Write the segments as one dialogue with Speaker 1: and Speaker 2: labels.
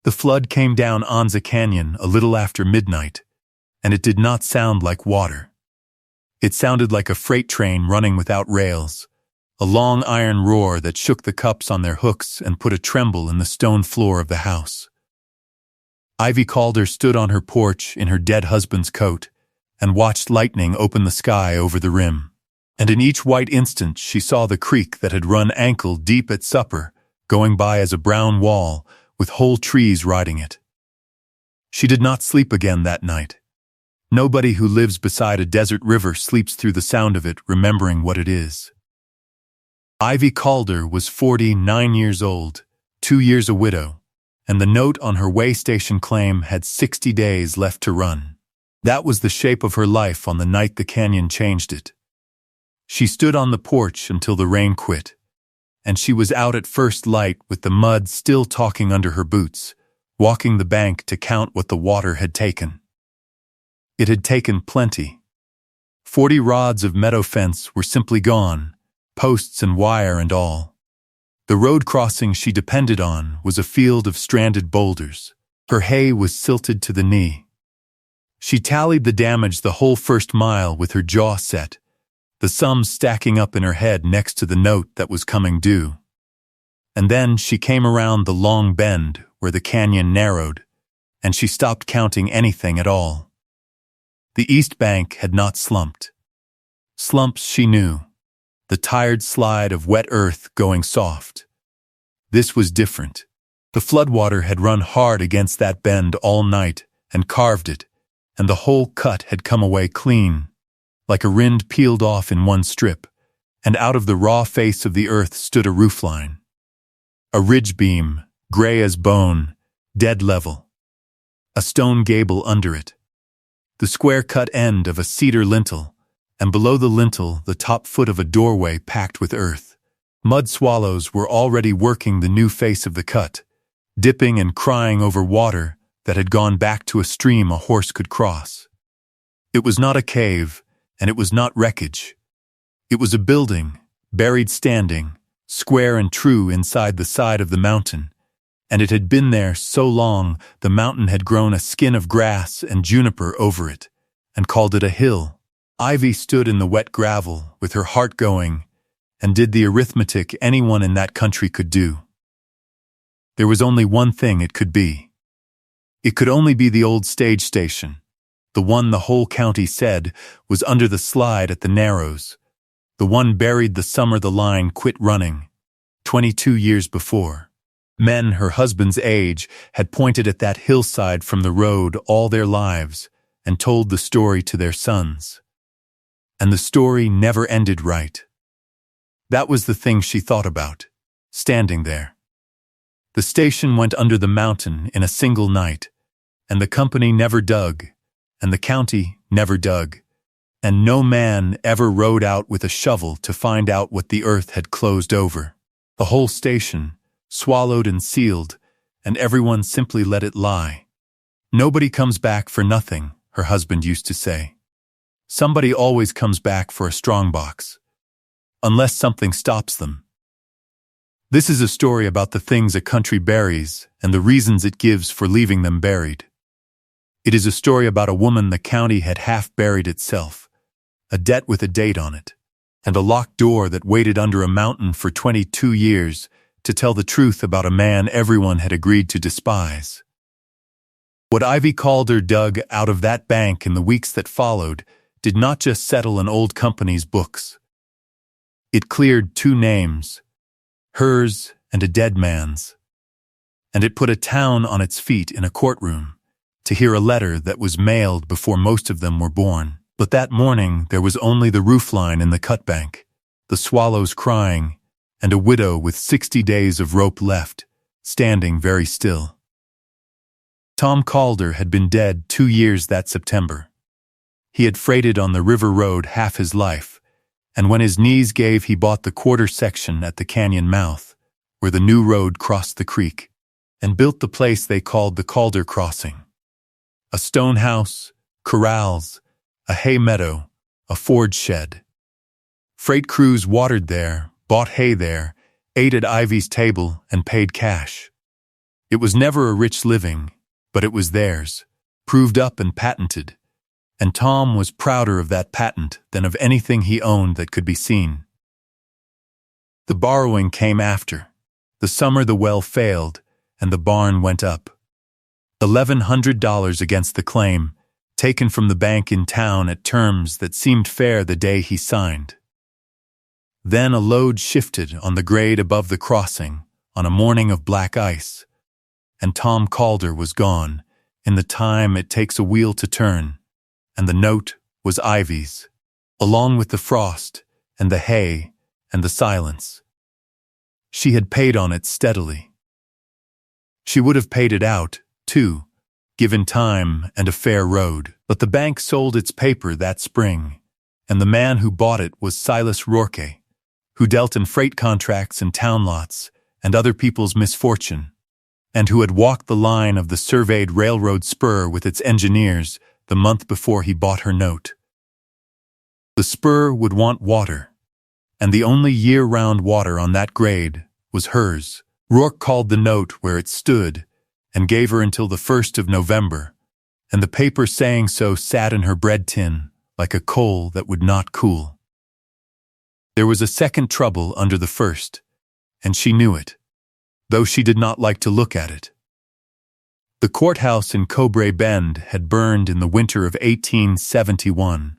Speaker 1: The flood came down Anza Canyon a little after midnight, and it did not sound like water. It sounded like a freight train running without rails, a long iron roar that shook the cups on their hooks and put a tremble in the stone floor of the house. Ivy Calder stood on her porch in her dead husband's coat and watched lightning open the sky over the rim. And in each white instant she saw the creek that had run ankle-deep at supper going by as a brown wall with whole trees riding it. She did not sleep again that night. Nobody who lives beside a desert river sleeps through the sound of it, remembering what it is. Ivy Calder was 49 years old, 2 years a widow, and the note on her way station claim had 60 days left to run. That was the shape of her life on the night the canyon changed it. She stood on the porch until the rain quit, and she was out at first light with the mud still talking under her boots, walking the bank to count what the water had taken. It had taken plenty. 40 rods of meadow fence were simply gone, posts and wire and all. The road crossing she depended on was a field of stranded boulders. Her hay was silted to the knee. She tallied the damage the whole first mile with her jaw set, the sums stacking up in her head next to the note that was coming due. And then she came around the long bend where the canyon narrowed, and she stopped counting anything at all. The east bank had not slumped. Slumps she knew, the tired slide of wet earth going soft. This was different. The floodwater had run hard against that bend all night and carved it, and the whole cut had come away clean, like a rind peeled off in one strip, and out of the raw face of the earth stood a roofline. A ridge beam, gray as bone, dead level. A stone gable under it. The square-cut end of a cedar lintel, and below the lintel the top foot of a doorway packed with earth. Mud swallows were already working the new face of the cut, dipping and crying over water that had gone back to a stream a horse could cross. It was not a cave, and it was not wreckage. It was a building, buried standing, square and true inside the side of the mountain, and it had been there so long the mountain had grown a skin of grass and juniper over it, and called it a hill. Ivy stood in the wet gravel with her heart going, and did the arithmetic anyone in that country could do. There was only one thing it could be. It could only be the old stage station, the one the whole county said was under the slide at the Narrows, the one buried the summer the line quit running, 22 years before. Men her husband's age had pointed at that hillside from the road all their lives and told the story to their sons. And the story never ended right. That was the thing she thought about, standing there. The station went under the mountain in a single night, and the company never dug, and the county never dug, and no man ever rode out with a shovel to find out what the earth had closed over. The whole station, swallowed and sealed, and everyone simply let it lie. Nobody comes back for nothing, her husband used to say. Somebody always comes back for a strongbox, unless something stops them. This is a story about the things a country buries and the reasons it gives for leaving them buried. It is a story about a woman the county had half buried itself, a debt with a date on it, and a locked door that waited under a mountain for 22 years to tell the truth about a man everyone had agreed to despise. What Ivy Calder dug out of that bank in the weeks that followed did not just settle an old company's books. It cleared 2 names, hers and a dead man's. And it put a town on its feet in a courtroom to hear a letter that was mailed before most of them were born. But that morning there was only the roofline in the cut bank, the swallows crying, and a widow with 60 days of rope left, standing very still. Tom Calder had been dead 2 years that September. He had freighted on the river road half his life, and when his knees gave he bought the quarter section at the canyon mouth, where the new road crossed the creek, and built the place they called the Calder Crossing. A stone house, corrals, a hay meadow, a forge shed. Freight crews watered there, bought hay there, ate at Ivy's table, and paid cash. It was never a rich living, but it was theirs, proved up and patented, and Tom was prouder of that patent than of anything he owned that could be seen. The borrowing came after. The summer the well failed, and the barn went up. $1,100 against the claim, taken from the bank in town at terms that seemed fair the day he signed. Then a load shifted on the grade above the crossing on a morning of black ice, and Tom Calder was gone in the time it takes a wheel to turn, and the note was Ivy's, along with the frost and the hay and the silence. She had paid on it steadily. She would have paid it out, too, given time and a fair road. But the bank sold its paper that spring, and the man who bought it was Silas Rourke, who dealt in freight contracts and town lots and other people's misfortune, and who had walked the line of the surveyed railroad spur with its engineers the month before he bought her note. The spur would want water, and the only year-round water on that grade was hers. Rourke called the note where it stood and gave her until the 1st of November, and the paper saying so sat in her bread tin like a coal that would not cool. There was a second trouble under the first, and she knew it, though she did not like to look at it. The courthouse in Cobray Bend had burned in the winter of 1871,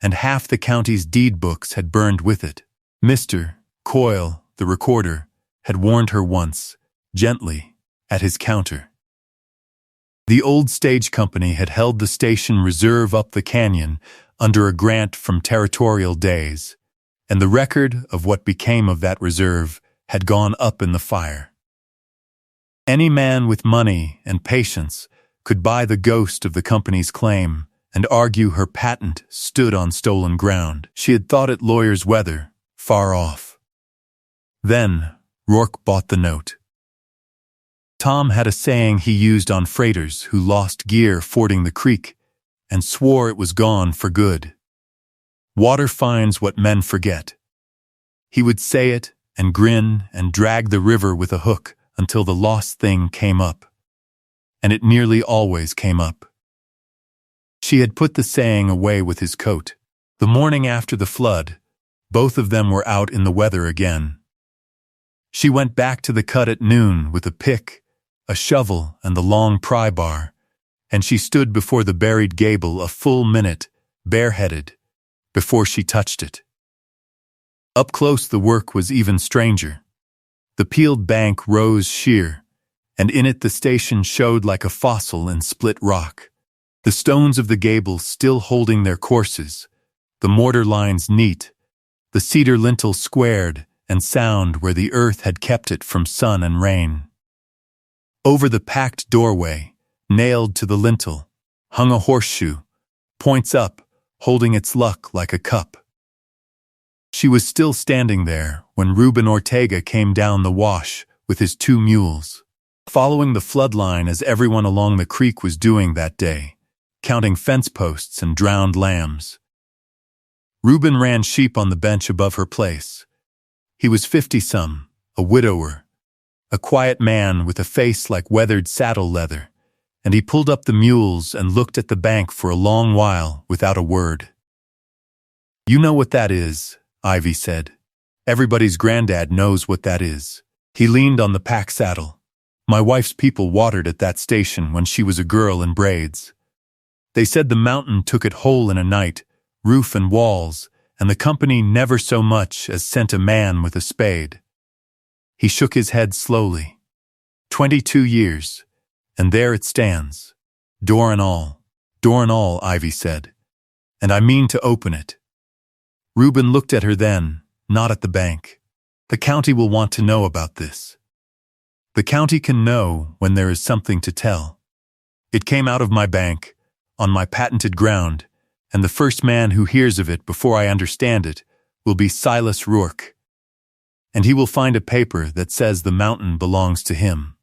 Speaker 1: and half the county's deed books had burned with it. Mr. Coyle, the recorder, had warned her once, gently, at his counter. The old stage company had held the station reserve up the canyon under a grant from territorial days, and the record of what became of that reserve had gone up in the fire. Any man with money and patience could buy the ghost of the company's claim and argue her patent stood on stolen ground. She had thought it lawyer's weather, far off. Then Rourke bought the note. Tom had a saying he used on freighters who lost gear fording the creek and swore it was gone for good. Water finds what men forget. He would say it and grin and drag the river with a hook until the lost thing came up. And it nearly always came up. She had put the saying away with his coat. The morning after the flood, both of them were out in the weather again. She went back to the cut at noon with a pick, a shovel, and the long pry bar, and she stood before the buried gable a full minute, bareheaded, before she touched it. Up close the work was even stranger. The peeled bank rose sheer, and in it the station showed like a fossil in split rock. The stones of the gable still holding their courses, the mortar lines neat, the cedar lintel squared and sound where the earth had kept it from sun and rain. Over the packed doorway, nailed to the lintel, hung a horseshoe, points up, holding its luck like a cup. She was still standing there when Reuben Ortega came down the wash with his 2 mules, following the flood line as everyone along the creek was doing that day, counting fence posts and drowned lambs. Reuben ran sheep on the bench above her place. He was 50-some, a widower, a quiet man with a face like weathered saddle leather, and he pulled up the mules and looked at the bank for a long while without a word. "You know what that is," Ivy said. "Everybody's granddad knows what that is." He leaned on the pack saddle. "My wife's people watered at that station when she was a girl in braids. They said the mountain took it whole in a night, roof and walls, and the company never so much as sent a man with a spade." He shook his head slowly. 22 years, and there it stands. Door and all, Ivy said. "And I mean to open it." Reuben looked at her then, not at the bank. "The county will want to know about this. The county can know when there is something to tell. It came out of my bank, on my patented ground, and the first man who hears of it before I understand it will be Silas Rourke. And he will find a paper that says the mountain belongs to him."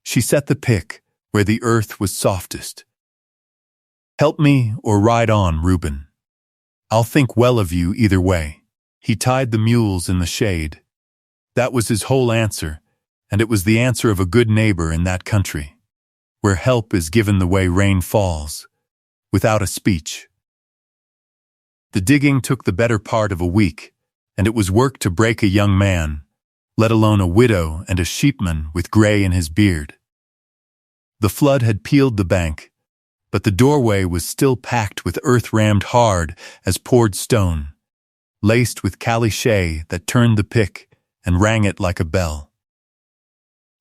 Speaker 1: She set the pick where the earth was softest. "Help me or ride on, Reuben. I'll think well of you either way." He tied the mules in the shade. That was his whole answer, and it was the answer of a good neighbor in that country, where help is given the way rain falls, without a speech. The digging took the better part of a week, and it was work to break a young man, let alone a widow and a sheepman with gray in his beard. The flood had peeled the bank, but the doorway was still packed with earth rammed hard as poured stone, laced with calichet that turned the pick and rang it like a bell.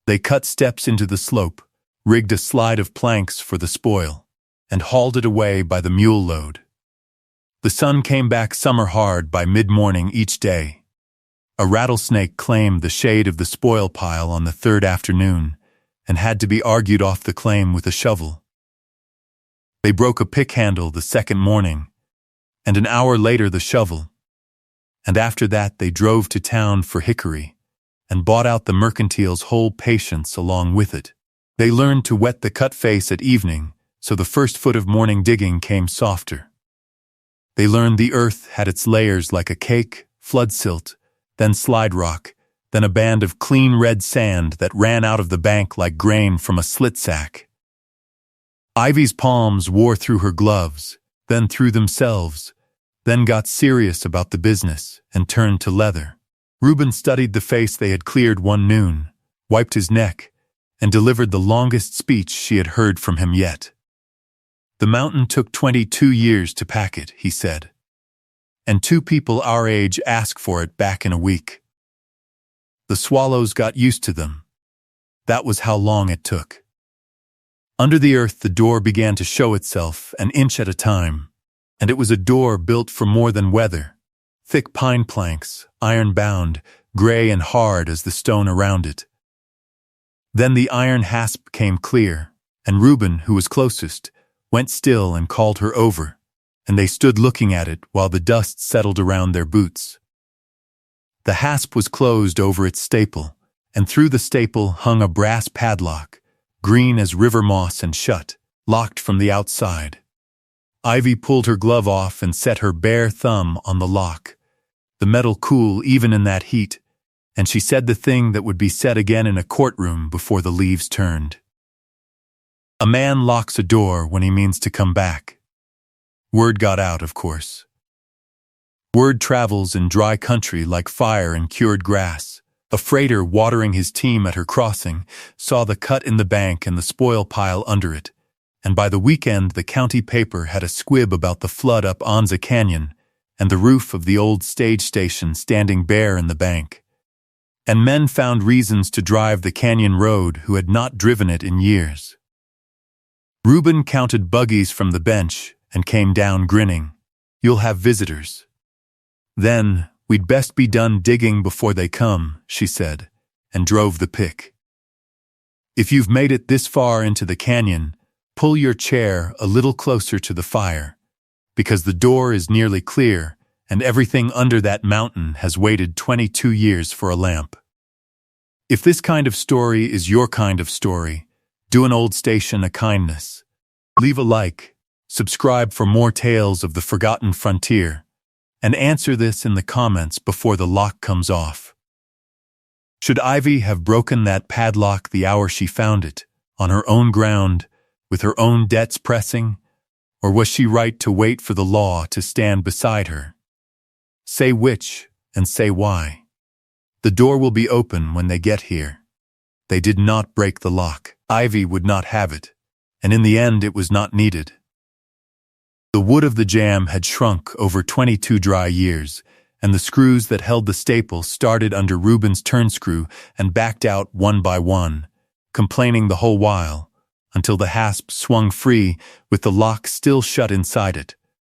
Speaker 1: They cut steps into the slope, rigged a slide of planks for the spoil, and hauled it away by the mule load. The sun came back summer hard by mid-morning each day. A rattlesnake claimed the shade of the spoil pile on the third afternoon and had to be argued off the claim with a shovel. They broke a pick handle the second morning, and an hour later the shovel, and after that they drove to town for hickory and bought out the mercantile's whole patience along with it. They learned to wet the cut face at evening, so the first foot of morning digging came softer. They learned the earth had its layers like a cake, flood silt, then slide rock, then a band of clean red sand that ran out of the bank like grain from a slit sack. Ivy's palms wore through her gloves, then through themselves, then got serious about the business and turned to leather. Reuben studied the face they had cleared one noon, wiped his neck, and delivered the longest speech she had heard from him yet. The mountain took 22 years to pack it, he said, and 2 people our age ask for it back in a week. The swallows got used to them. That was how long it took. Under the earth the door began to show itself an inch at a time, and it was a door built for more than weather. Thick pine planks, iron-bound, gray and hard as the stone around it. Then the iron hasp came clear, and Reuben, who was closest, went still and called her over, and they stood looking at it while the dust settled around their boots. The hasp was closed over its staple, and through the staple hung a brass padlock, green as river moss and shut, locked from the outside. Ivy pulled her glove off and set her bare thumb on the lock, the metal cool even in that heat, and she said the thing that would be said again in a courtroom before the leaves turned. A man locks a door when he means to come back. Word got out, of course. Word travels in dry country like fire in cured grass. A freighter watering his team at her crossing saw the cut in the bank and the spoil pile under it, and by the weekend the county paper had a squib about the flood up Anza Canyon and the roof of the old stage station standing bare in the bank. And men found reasons to drive the canyon road who had not driven it in years. Reuben counted buggies from the bench and came down grinning. "You'll have visitors." "Then, we'd best be done digging before they come," she said, and drove the pick. "If you've made it this far into the canyon, pull your chair a little closer to the fire, because the door is nearly clear and everything under that mountain has waited 22 years for a lamp. If this kind of story is your kind of story, do an old station a kindness. Leave a like, subscribe for more tales of the forgotten frontier, and answer this in the comments before the lock comes off. Should Ivy have broken that padlock the hour she found it, on her own ground, with her own debts pressing, or was she right to wait for the law to stand beside her? Say which, and say why. The door will be open when they get here. They did not break the lock. Ivy would not have it, and in the end it was not needed. The wood of the jam had shrunk over 22 dry years, and the screws that held the staple started under Reuben's turnscrew and backed out one by one, complaining the whole while, until the hasp swung free with the lock still shut inside it,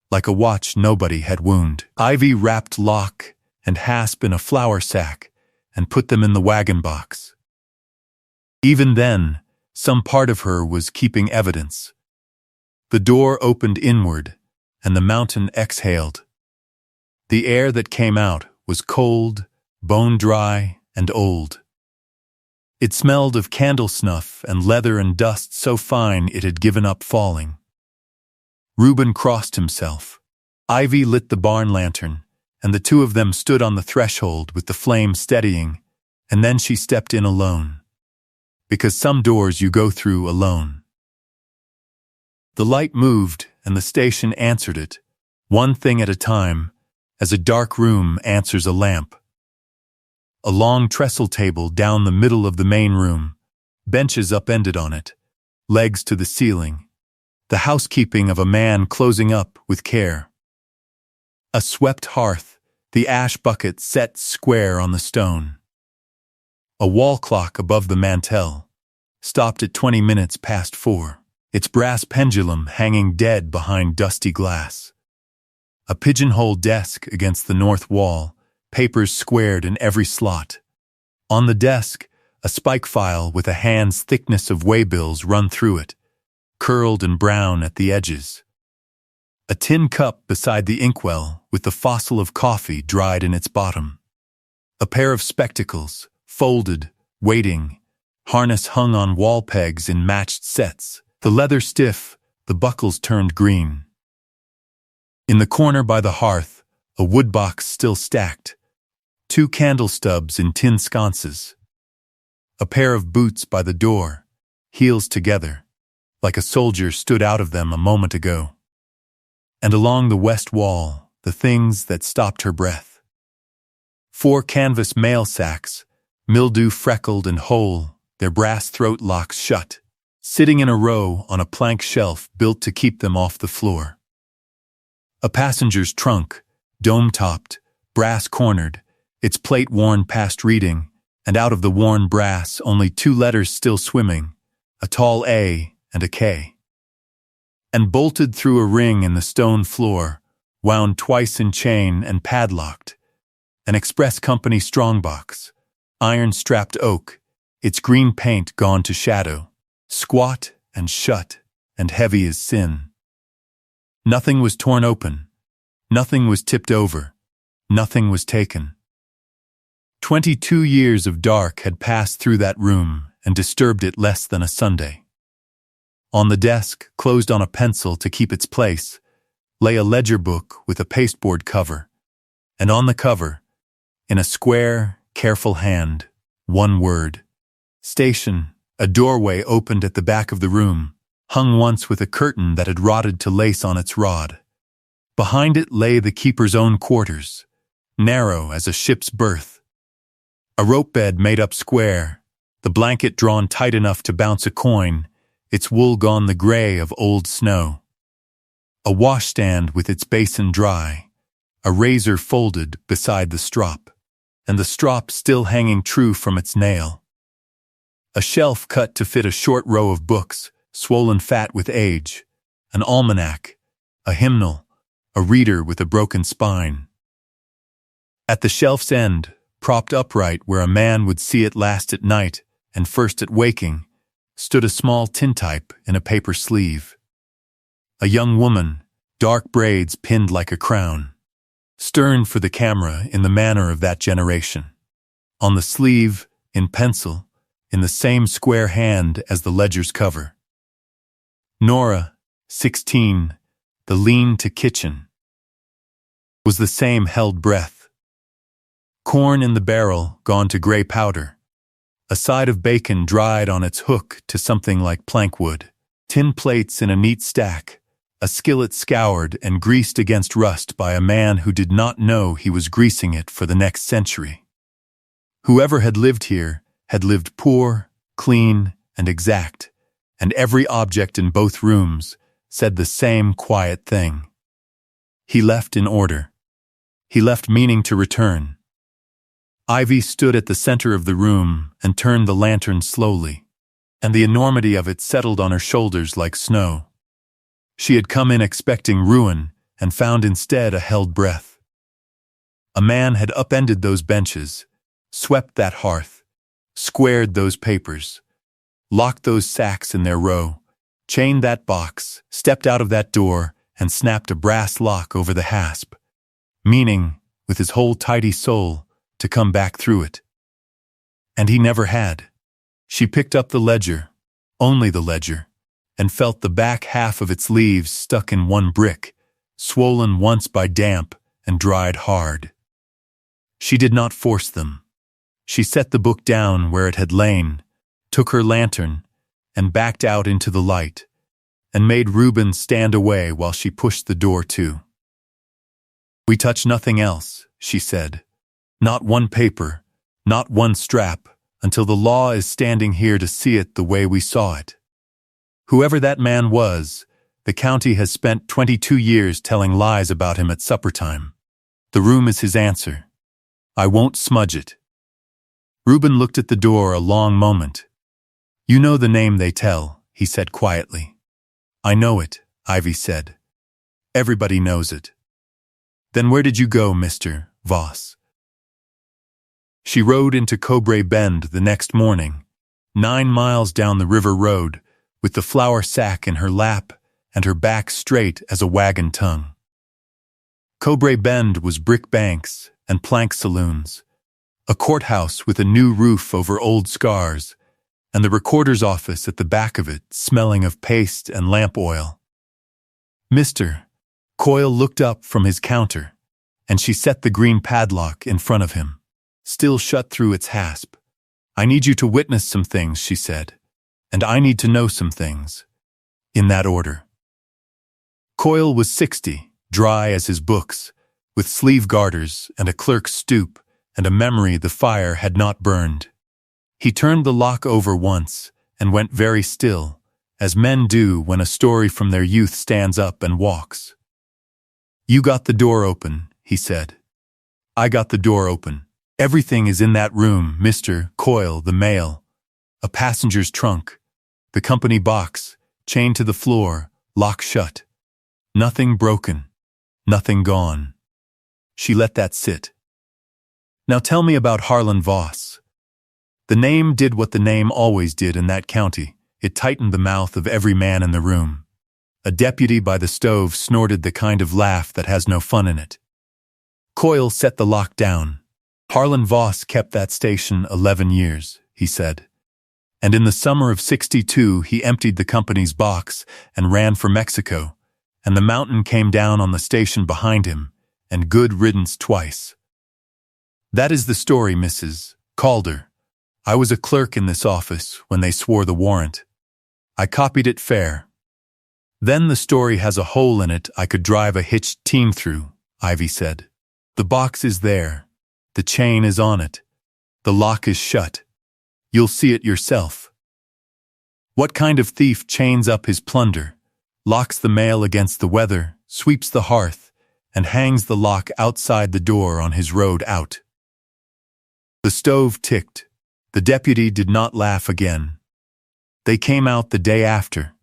Speaker 1: like a watch nobody had wound. Ivy wrapped lock and hasp in a flour sack and put them in the wagon box. Even then, some part of her was keeping evidence. The door opened inward, and the mountain exhaled. The air that came out was cold, bone-dry, and old. It smelled of candle snuff and leather and dust so fine it had given up falling. Reuben crossed himself. Ivy lit the barn lantern, and the two of them stood on the threshold with the flame steadying, And then she stepped in alone. Because some doors you go through alone. The light moved, and the station answered it, one thing at a time, as a dark room answers a lamp. A long trestle table down the middle of the main room, benches upended on it, legs to the ceiling, the housekeeping of a man closing up with care. A swept hearth, the ash bucket set square on the stone. A wall clock above the mantel, stopped at 20 minutes past 4, its brass pendulum hanging dead behind dusty glass. A pigeonhole desk against the north wall, papers squared in every slot. On the desk, a spike file with a hand's thickness of waybills run through it, curled and brown at the edges. A tin cup beside the inkwell with the fossil of coffee dried in its bottom. A pair of spectacles, folded, waiting, harness hung on wall pegs in matched sets, the leather stiff, the buckles turned green. In the corner by the hearth, a wood box still stacked, 2 candle stubs in tin sconces. A pair of boots by the door, heels together, like a soldier stood out of them a moment ago. And along the west wall, the things that stopped her breath. 4 canvas mail sacks, mildew-freckled and whole, their brass throat locks shut, sitting in a row on a plank shelf built to keep them off the floor. A passenger's trunk, dome-topped, brass-cornered, its plate worn past reading, and out of the worn brass only 2 letters still swimming, a tall A and a K. And bolted through a ring in the stone floor, wound twice in chain and padlocked, an express company strongbox, iron-strapped oak, its green paint gone to shadow, squat and shut and heavy as sin. Nothing was torn open, nothing was tipped over, nothing was taken. 22 years of dark had passed through that room and disturbed it less than a Sunday. On the desk, closed on a pencil to keep its place, lay a ledger book with a pasteboard cover, and on the cover, in a square, careful hand, one word, station. A doorway opened at the back of the room, hung once with a curtain that had rotted to lace on its rod. Behind it lay the keeper's own quarters, narrow as a ship's berth. A rope bed made up square, the blanket drawn tight enough to bounce a coin, its wool gone the gray of old snow. A washstand with its basin dry, a razor folded beside the strop, and the strop still hanging true from its nail. A shelf cut to fit a short row of books, swollen fat with age, an almanac, a hymnal, a reader with a broken spine. At the shelf's end, propped upright where a man would see it last at night and first at waking, stood a small tintype in a paper sleeve. A young woman, dark braids pinned like a crown, stern for the camera in the manner of that generation. On the sleeve, in pencil, in the same square hand as the ledger's cover. Nora, 16, the lean-to-kitchen, was the same held breath. Corn in the barrel gone to gray powder, a side of bacon dried on its hook to something like plankwood, tin plates in a neat stack, a skillet scoured and greased against rust by a man who did not know he was greasing it for the next century. Whoever had lived here had lived poor, clean, and exact, and every object in both rooms said the same quiet thing. He left in order. He left meaning to return. Ivy stood at the center of the room and turned the lantern slowly, and the enormity of it settled on her shoulders like snow. She had come in expecting ruin and found instead a held breath. A man had upended those benches, swept that hearth, squared those papers, locked those sacks in their row, chained that box, stepped out of that door, and snapped a brass lock over the hasp, meaning, with his whole tidy soul, to come back through it. And he never had. She picked up the ledger, only the ledger, and felt the back half of its leaves stuck in one brick, swollen once by damp and dried hard. She did not force them. She set the book down where it had lain, took her lantern, and backed out into the light, and made Reuben stand away while she pushed the door to. "We touch nothing else," she said. "Not one paper, not one strap, until the law is standing here to see it the way we saw it. Whoever that man was, the county has spent 22 years telling lies about him at supper time. The room is his answer. I won't smudge it." Reuben looked at the door a long moment. "You know the name they tell," he said quietly. "I know it," Ivy said. "Everybody knows it." "Then where did you go, Mr. Voss?" She rode into Cobrae Bend the next morning, 9 miles down the river road, with the flour sack in her lap and her back straight as a wagon tongue. Cobrae Bend was brick banks and plank saloons, a courthouse with a new roof over old scars, and the recorder's office at the back of it smelling of paste and lamp oil. Mr. Coyle looked up from his counter, and she set the green padlock in front of him, still shut through its hasp. "I need you to witness some things," she said, "and I need to know some things." In that order. Coyle was 60, dry as his books, with sleeve garters and a clerk's stoop and a memory the fire had not burned. He turned the lock over once and went very still, as men do when a story from their youth stands up and walks. "You got the door open," he said. "I got the door open. Everything is in that room, Mr. Coyle, the mail, a passenger's trunk, the company box, chained to the floor, lock shut. Nothing broken, nothing gone." She let that sit. "Now tell me about Harlan Voss." The name did what the name always did in that county. It tightened the mouth of every man in the room. A deputy by the stove snorted the kind of laugh that has no fun in it. Coyle set the lock down. "Harlan Voss kept that station 11 years, he said. And in the summer of '62 he emptied the company's box and ran for Mexico, and the mountain came down on the station behind him, and good riddance twice. That is the story, Mrs. Calder. I was a clerk in this office when they swore the warrant. I copied it fair. Then the story has a hole in it I could drive a hitched team through," Ivy said. "The box is there. The chain is on it. The lock is shut. You'll see it yourself. What kind of thief chains up his plunder, locks the mail against the weather, sweeps the hearth, and hangs the lock outside the door on his road out?" The stove ticked. The deputy did not laugh again. They came out the day after,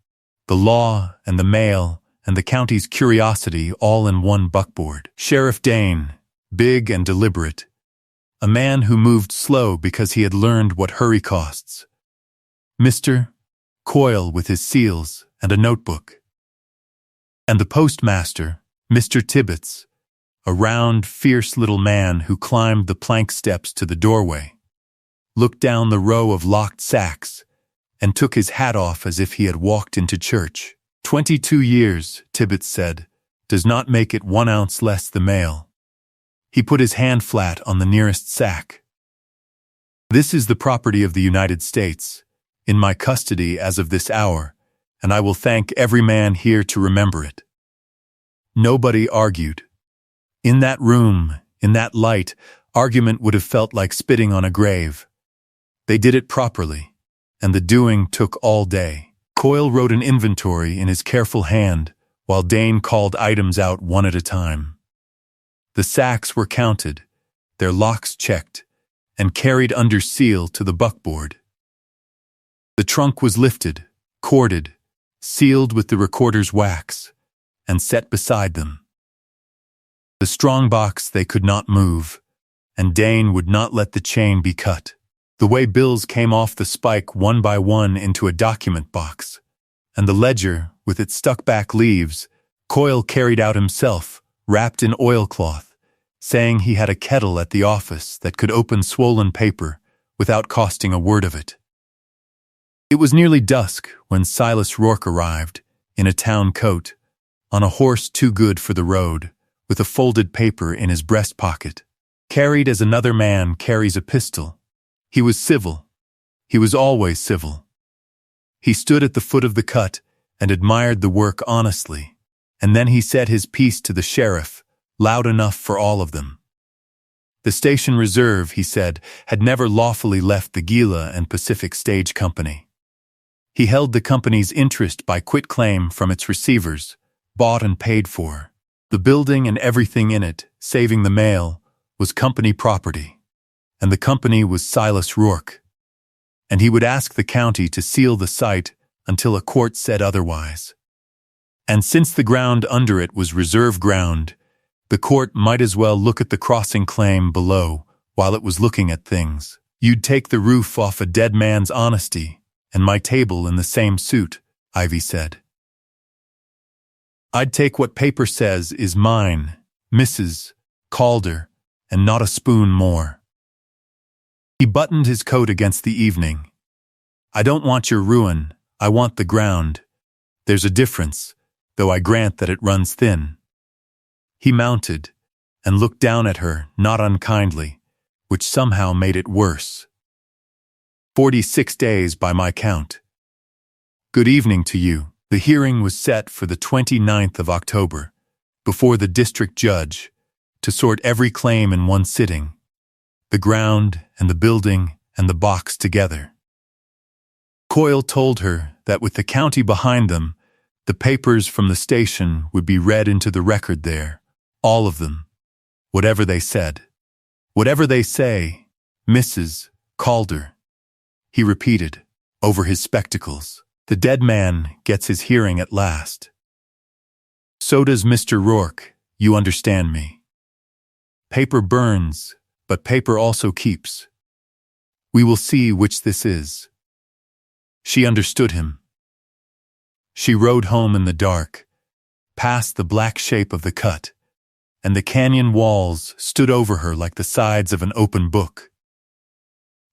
Speaker 1: the law and the mail and the county's curiosity all in one buckboard. Sheriff Dane, big and deliberate, a man who moved slow because he had learned what hurry costs. Mr. Coyle with his seals and a notebook. And the postmaster, Mr. Tibbets, a round, fierce little man who climbed the plank steps to the doorway, looked down the row of locked sacks, and took his hat off as if he had walked into church. 22 years, Tibbets said, does not make it 1 ounce less the mail. He put his hand flat on the nearest sack. "This is the property of the United States, in my custody as of this hour, and I will thank every man here to remember it." Nobody argued. In that room, in that light, argument would have felt like spitting on a grave. They did it properly, and the doing took all day. Coyle wrote an inventory in his careful hand, while Dane called items out one at a time. The sacks were counted, their locks checked, and carried under seal to the buckboard. The trunk was lifted, corded, sealed with the recorder's wax, and set beside them. The strong box they could not move, and Dane would not let the chain be cut. The way bills came off the spike one by one into a document box, and the ledger, with its stuck-back leaves, Coyle carried out himself, wrapped in oilcloth, saying he had a kettle at the office that could open swollen paper without costing a word of it. It was nearly dusk when Silas Rourke arrived, in a town coat, on a horse too good for the road, with a folded paper in his breast pocket, carried as another man carries a pistol, He was civil. He was always civil. He stood at the foot of the cut and admired the work honestly, and then he said his piece to the sheriff, loud enough for all of them. The station reserve, he said, had never lawfully left the Gila and Pacific Stage Company. He held the company's interest by quitclaim from its receivers, bought and paid for. The building and everything in it, saving the mail, was company property, and the company was Silas Rourke. And he would ask the county to seal the site until a court said otherwise. And since the ground under it was reserve ground, the court might as well look at the crossing claim below while it was looking at things. You'd take the roof off a dead man's honesty, and my table in the same suit, Ivy said. I'd take what paper says is mine, Mrs. Calder, and not a spoon more. He buttoned his coat against the evening. I don't want your ruin, I want the ground. There's a difference, though I grant that it runs thin. He mounted and looked down at her, not unkindly, which somehow made it worse. 46 days by my count. Good evening to you. The hearing was set for the 29th of October, before the district judge, to sort every claim in one sitting, the ground and the building and the box together. Coyle told her that with the county behind them, the papers from the station would be read into the record there, all of them, whatever they said. Whatever they say, Mrs. Calder, he repeated, over his spectacles. The dead man gets his hearing at last. So does Mr. Rourke, you understand me. Paper burns, but paper also keeps. We will see which this is. She understood him. She rode home in the dark, past the black shape of the cut, and the canyon walls stood over her like the sides of an open book.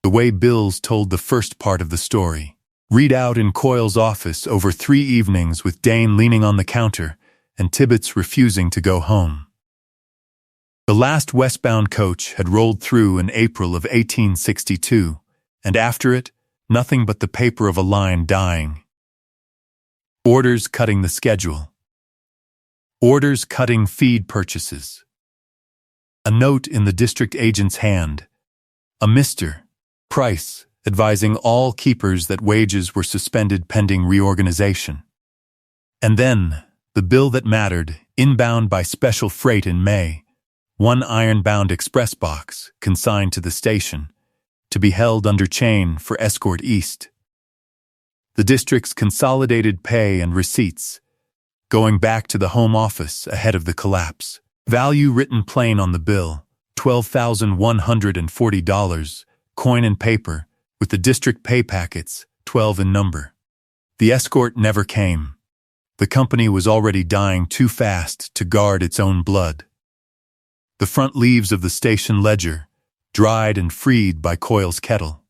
Speaker 1: The way Bills told the first part of the story, read out in Coyle's office over 3 evenings with Dane leaning on the counter and Tibbets refusing to go home. The last westbound coach had rolled through in April of 1862, and after it, nothing but the paper of a line dying. Orders cutting the schedule. Orders cutting feed purchases. A note in the district agent's hand. A Mr. Price advising all keepers that wages were suspended pending reorganization. And then, the bill that mattered, inbound by special freight in May, 1 iron-bound express box consigned to the station, to be held under chain for escort east. The district's consolidated pay and receipts, going back to the home office ahead of the collapse. Value written plain on the bill, $12,140, coin and paper, with the district pay packets, 12 in number. The escort never came. The company was already dying too fast to guard its own blood. The front leaves of the station ledger, dried and freed by Coyle's kettle,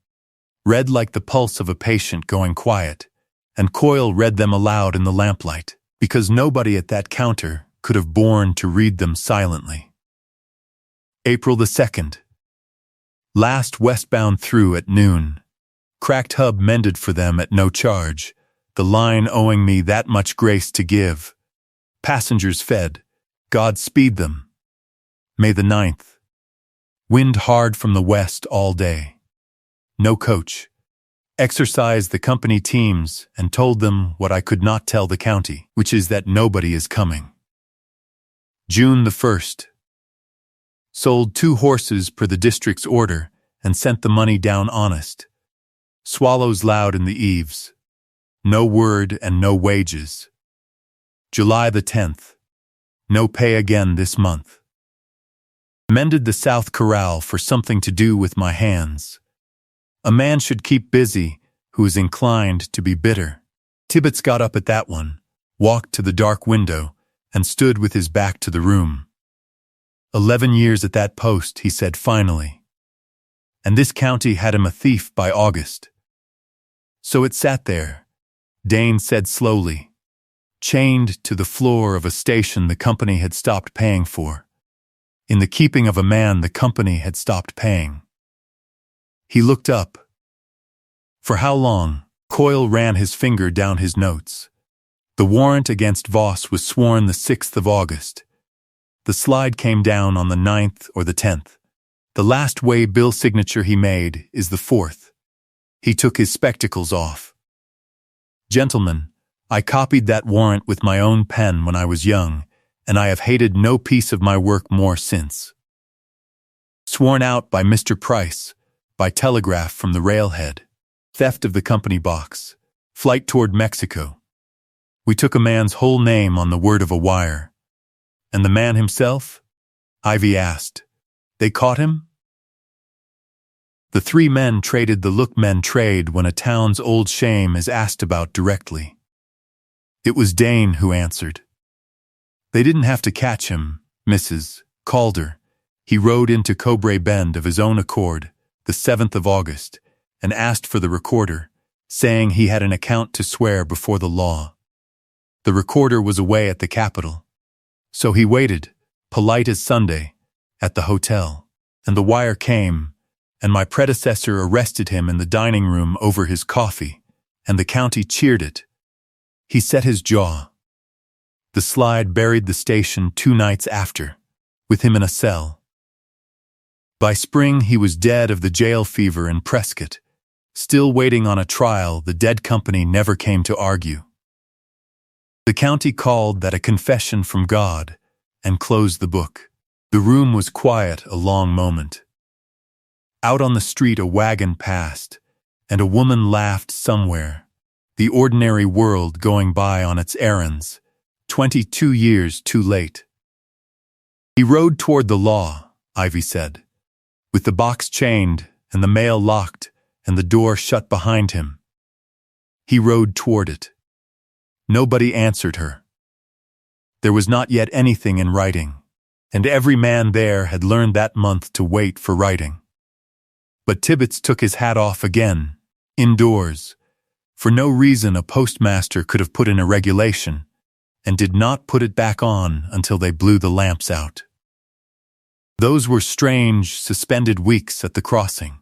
Speaker 1: read like the pulse of a patient going quiet, and Coyle read them aloud in the lamplight, because nobody at that counter could have borne to read them silently. April the 2nd. Last westbound through at noon. Cracked hub mended for them at no charge, the line owing me that much grace to give. Passengers fed. God speed them. May the 9th. Wind hard from the west all day. No coach. Exercised the company teams and told them what I could not tell the county, which is that nobody is coming. June the 1st. Sold 2 horses per the district's order and sent the money down honest. Swallows loud in the eaves. No word and no wages. July the 10th. No pay again this month. Mended the South Corral for something to do with my hands. A man should keep busy who is inclined to be bitter. Tibbets got up at that one, walked to the dark window, and stood with his back to the room. 11 years at that post, he said finally. And this county had him a thief by August. So it sat there, Dane said slowly, chained to the floor of a station the company had stopped paying for. In the keeping of a man the company had stopped paying. He looked up. For how long? Coyle ran his finger down his notes. The warrant against Voss was sworn the 6th of August. The slide came down on the 9th or the 10th. The last way bill signature he made is the 4th. He took his spectacles off. Gentlemen, I copied that warrant with my own pen when I was young, and I have hated no piece of my work more since. Sworn out by Mr. Price, by telegraph from the railhead. Theft of the company box. Flight toward Mexico. We took a man's whole name on the word of a wire. And the man himself? Ivy asked. They caught him? The three men traded the look men trade when a town's old shame is asked about directly. It was Dane who answered. They didn't have to catch him, Mrs. Calder. He rode into Cobrae Bend of his own accord, the 7th of August, and asked for the recorder, saying he had an account to swear before the law. The recorder was away at the capital. So he waited, polite as Sunday, at the hotel, and the wire came, and my predecessor arrested him in the dining room over his coffee, and the county cheered it. He set his jaw. The slide buried the station 2 nights after, with him in a cell. By spring he was dead of the jail fever in Prescott, still waiting on a trial the dead company never came to argue. The county called that a confession from God, and closed the book. The room was quiet a long moment. Out on the street a wagon passed, and a woman laughed somewhere, the ordinary world going by on its errands, 22 years too late. He rode toward the law, Ivy said, with the box chained and the mail locked and the door shut behind him. He rode toward it. Nobody answered her. There was not yet anything in writing, and every man there had learned that month to wait for writing. But Tibbets took his hat off again, indoors. For no reason a postmaster could have put in a regulation, and did not put it back on until they blew the lamps out. Those were strange, suspended weeks at the crossing.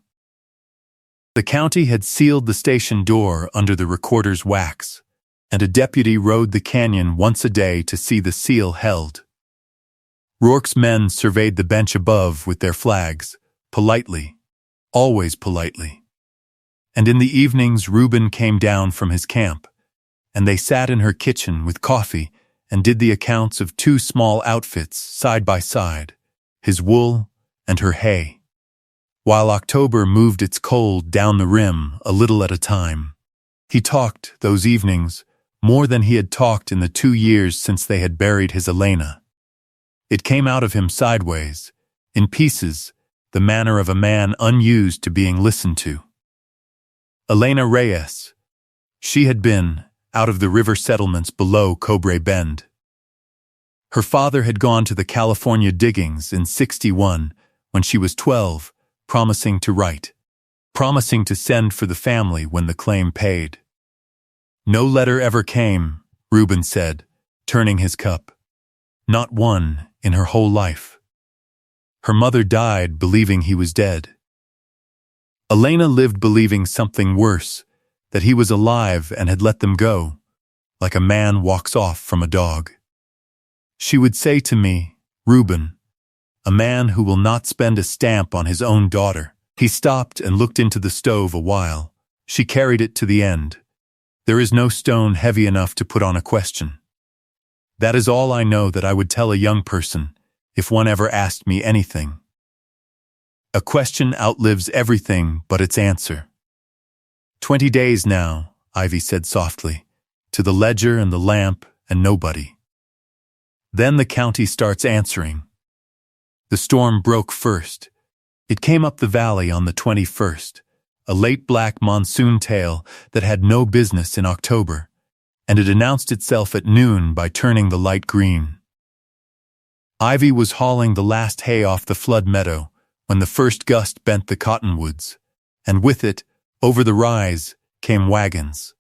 Speaker 1: The county had sealed the station door under the recorder's wax, and a deputy rode the canyon once a day to see the seal held. Rourke's men surveyed the bench above with their flags, politely, always politely. And in the evenings Reuben came down from his camp, and they sat in her kitchen with coffee and did the accounts of 2 small outfits side by side, his wool and her hay, while October moved its cold down the rim a little at a time. He talked, those evenings, more than he had talked in the 2 years since they had buried his Elena. It came out of him sideways, in pieces, the manner of a man unused to being listened to. Elena Reyes. She had been, out of the river settlements below Cobrae Bend. Her father had gone to the California diggings in '61 when she was 12, promising to write, promising to send for the family when the claim paid. No letter ever came, Reuben said, turning his cup. Not one in her whole life. Her mother died believing he was dead. Elena lived believing something worse, that he was alive and had let them go, like a man walks off from a dog. She would say to me, Reuben, a man who will not spend a stamp on his own daughter. He stopped and looked into the stove a while. She carried it to the end. There is no stone heavy enough to put on a question. That is all I know that I would tell a young person, if one ever asked me anything. A question outlives everything but its answer. 20 days now, Ivy said softly, to the ledger and the lamp and nobody. Then the county starts answering. The storm broke first. It came up the valley on the 21st, a late black monsoon tail that had no business in October, and it announced itself at noon by turning the light green. Ivy was hauling the last hay off the flood meadow when the first gust bent the cottonwoods, and with it, over the rise, came wagons.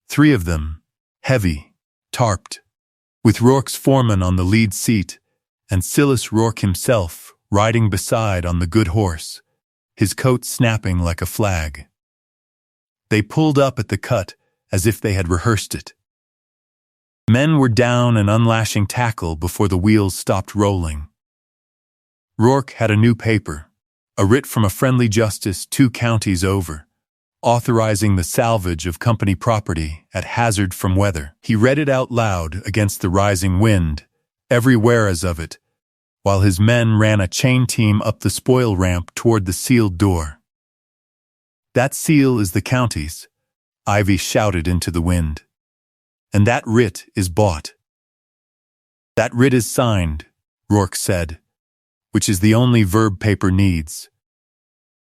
Speaker 1: 3 of them, heavy, tarped, with Rourke's foreman on the lead seat, and Silas Rourke himself riding beside on the good horse, his coat snapping like a flag. They pulled up at the cut as if they had rehearsed it. Men were down and unlashing tackle before the wheels stopped rolling. Rourke had a new paper, a writ from a friendly justice 2 counties over, authorizing the salvage of company property at hazard from weather. He read it out loud against the rising wind, every whereas of it, while his men ran a chain team up the spoil ramp toward the sealed door. "That seal is the county's," Ivy shouted into the wind. "And that writ is bought." "That writ is signed," Rourke said, "which is the only verb paper needs.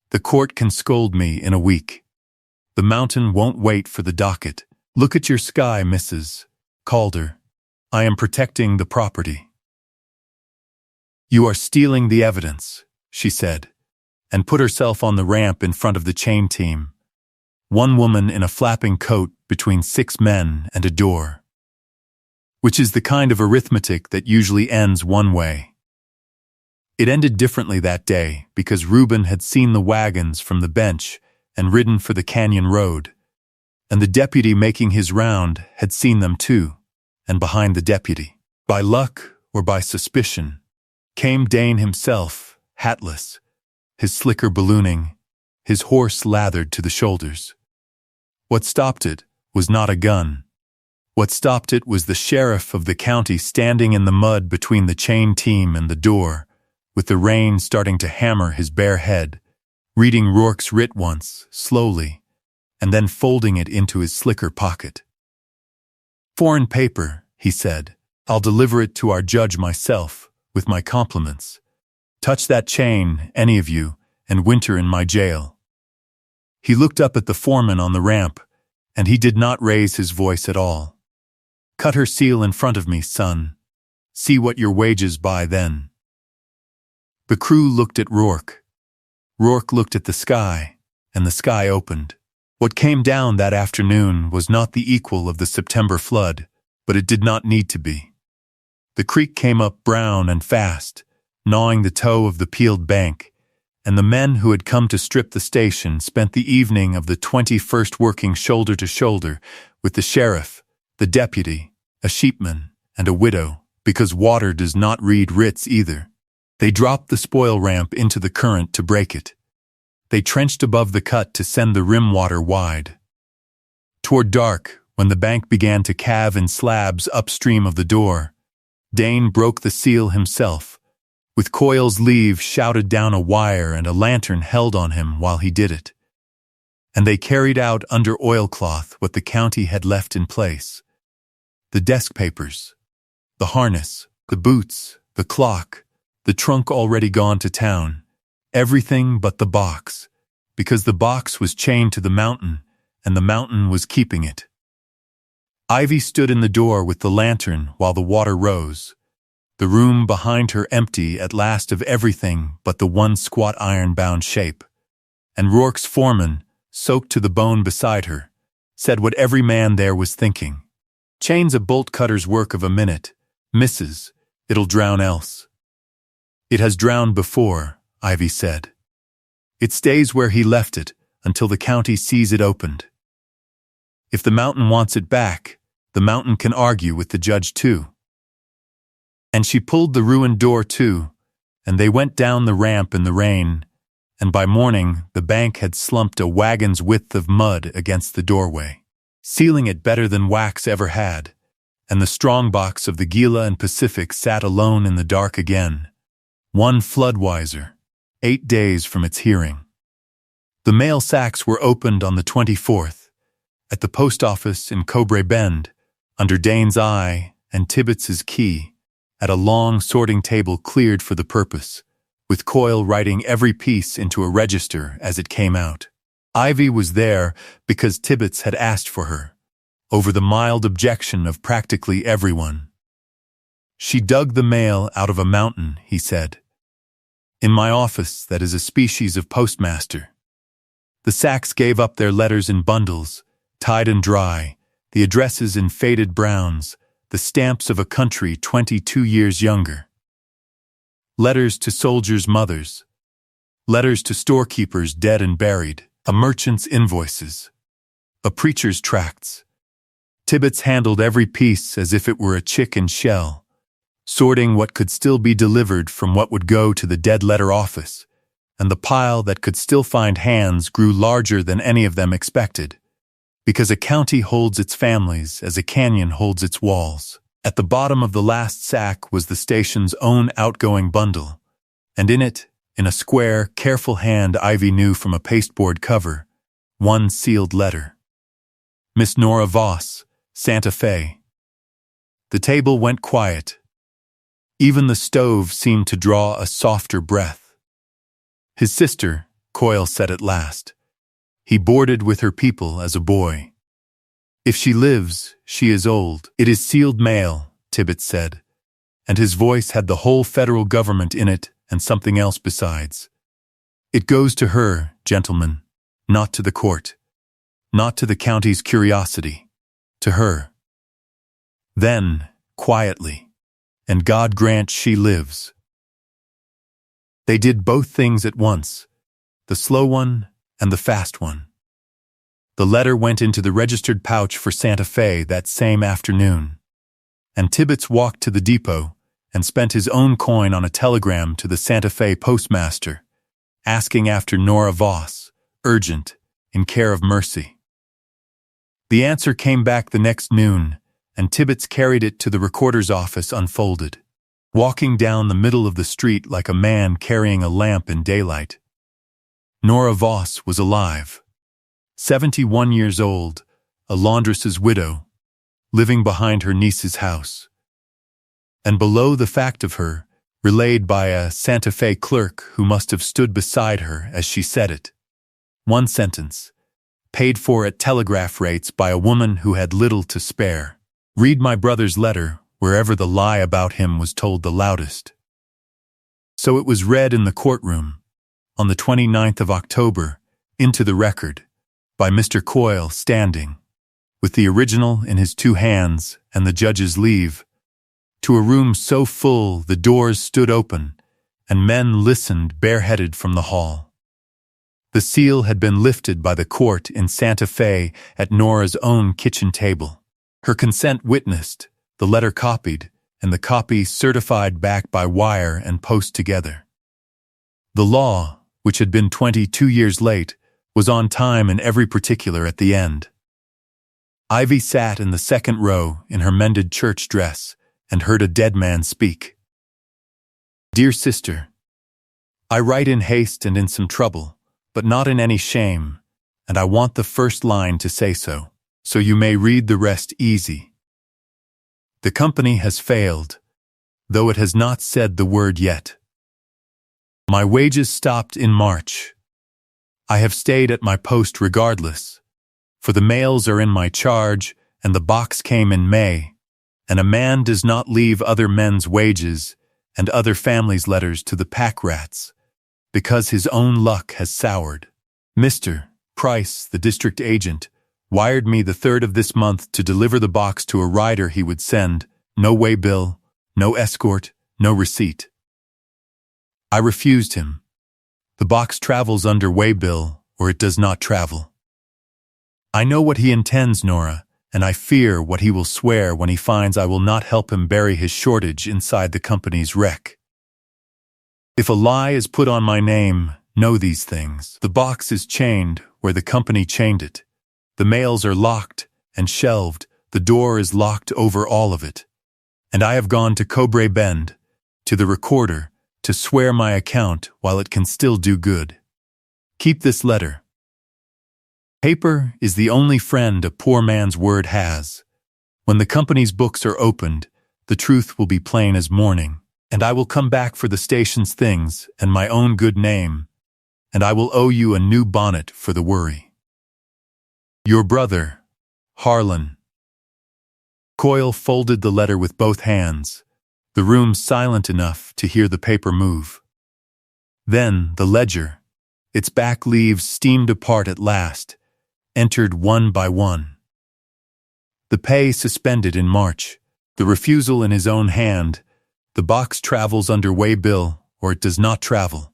Speaker 1: The court can scold me in a week. The mountain won't wait for the docket. Look at your sky, Mrs. Calder. I am protecting the property." "You are stealing the evidence," she said, and put herself on the ramp in front of the chain team, one woman in a flapping coat between 6 men and a door. Which is the kind of arithmetic that usually ends one way. It ended differently that day because Reuben had seen the wagons from the bench and ridden for the canyon road, and the deputy making his round had seen them too, and behind the deputy, by luck or by suspicion, came Dane himself, hatless, his slicker ballooning, his horse lathered to the shoulders. What stopped it was not a gun. What stopped it was the sheriff of the county standing in the mud between the chain team and the door, with the rain starting to hammer his bare head, reading Rourke's writ once, slowly, and then folding it into his slicker pocket. "Foreign paper," he said. "I'll deliver it to our judge myself, with my compliments. Touch that chain, any of you, and winter in my jail." He looked up at the foreman on the ramp, and he did not raise his voice at all. "Cut her seal in front of me, son. See what your wages buy then." The crew looked at Rourke. Rourke looked at the sky, and the sky opened. What came down that afternoon was not the equal of the September flood, but it did not need to be. The creek came up brown and fast, gnawing the toe of the peeled bank, and the men who had come to strip the station spent the evening of the 21st working shoulder to shoulder with the sheriff, the deputy, a sheepman, and a widow, because water does not read writs either. They dropped the spoil ramp into the current to break it. They trenched above the cut to send the rim water wide. Toward dark, when the bank began to calve in slabs upstream of the door, Dane broke the seal himself, with Coyle's leave shouted down a wire and a lantern held on him while he did it. And they carried out under oilcloth what the county had left in place. The desk papers, the harness, the boots, the clock, the trunk already gone to town, everything but the box, because the box was chained to the mountain, and the mountain was keeping it. Ivy stood in the door with the lantern while the water rose, the room behind her empty at last of everything but the one squat iron-bound shape, and Rourke's foreman, soaked to the bone beside her, said what every man there was thinking. "Chain's a bolt-cutter's work of a minute, missus, it'll drown else." "It has drowned before," Ivy said. "It stays where he left it until the county sees it opened. If the mountain wants it back, the mountain can argue with the judge too." And she pulled the ruined door to, and they went down the ramp in the rain, and by morning the bank had slumped a wagon's width of mud against the doorway, sealing it better than wax ever had, and the strongbox of the Gila and Pacific sat alone in the dark again, one flood wiser, 8 days from its hearing. The mail sacks were opened on the 24th, at the post office in Cobre Bend, under Dane's eye and Tibbets's key, at a long sorting table cleared for the purpose, with Coyle writing every piece into a register as it came out. Ivy was there because Tibbets had asked for her, over the mild objection of practically everyone. "She dug the mail out of a mountain," he said. "In my office that is a species of postmaster. The sacks gave up their letters in bundles, tied and dry, the addresses in faded browns, the stamps of a country 22 years younger. Letters to soldiers' mothers. letters to storekeepers dead and buried, a merchant's invoices, a preacher's tracts. Tibbets handled every piece as if it were a chicken shell, sorting what could still be delivered from what would go to the dead letter office, and the pile that could still find hands grew larger than any of them expected, because a county holds its families as a canyon holds its walls. At the bottom of the last sack was the station's own outgoing bundle, and in it, in a square, careful hand Ivy knew from a pasteboard cover, one sealed letter. Miss Nora Voss, Santa Fe. The table went quiet. Even the stove seemed to draw a softer breath. His sister, Coyle said at last. He boarded with her people as a boy. If she lives, she is old. It is sealed mail, Tibbets said, and his voice had the whole federal government in it and something else besides. It goes to her, gentlemen, not to the court, not to the county's curiosity. To her. Then, quietly, and God grant she lives. They did both things at once, the slow one and the fast one. The letter went into the registered pouch for Santa Fe that same afternoon, and Tibbets walked to the depot and spent his own coin on a telegram to the Santa Fe postmaster, asking after Nora Voss, urgent, in care of Mercy. The answer came back the next noon, and Tibbets carried it to the recorder's office unfolded, walking down the middle of the street like a man carrying a lamp in daylight. Nora Voss was alive, 71 years old, a laundress's widow, living behind her niece's house. And below the fact of her, relayed by a Santa Fe clerk who must have stood beside her as she said it, one sentence, paid for at telegraph rates by a woman who had little to spare. Read my brother's letter wherever the lie about him was told the loudest. So it was read in the courtroom, on the 29th of October, into the record, by Mr. Coyle standing, with the original in his two hands and the judge's leave, to a room so full the doors stood open, and men listened bareheaded from the hall. The seal had been lifted by the court in Santa Fe at Nora's own kitchen table. Her consent witnessed, the letter copied, and the copy certified back by wire and post together. The law, which had been 22 years late, was on time in every particular at the end. Ivy sat in the second row in her mended church dress and heard a dead man speak. Dear sister, I write in haste and in some trouble, but not in any shame, and I want the first line to say so you may read the rest easy. The company has failed, though it has not said the word yet. My wages stopped in March. I have stayed at my post regardless, for the mails are in my charge, and the box came in May, and a man does not leave other men's wages and other families' letters to the pack rats, because his own luck has soured. Mr. Price, the district agent, wired me the 3rd of this month to deliver the box to a rider he would send, no way bill, no escort, no receipt. I refused him. The box travels under way bill, or it does not travel. I know what he intends, Nora, and I fear what he will swear when he finds I will not help him bury his shortage inside the company's wreck. If a lie is put on my name, know these things. The box is chained where the company chained it. The mails are locked and shelved. The door is locked over all of it. And I have gone to Cobre Bend, to the recorder, to swear my account while it can still do good. Keep this letter. Paper is the only friend a poor man's word has. When the company's books are opened, the truth will be plain as morning. And I will come back for the station's things and my own good name, and I will owe you a new bonnet for the worry. Your brother, Harlan. Coyle folded the letter with both hands, the room silent enough to hear the paper move. Then the ledger, its back leaves steamed apart at last, entered one by one. The pay suspended in March, the refusal in his own hand. The box travels under way bill, or it does not travel.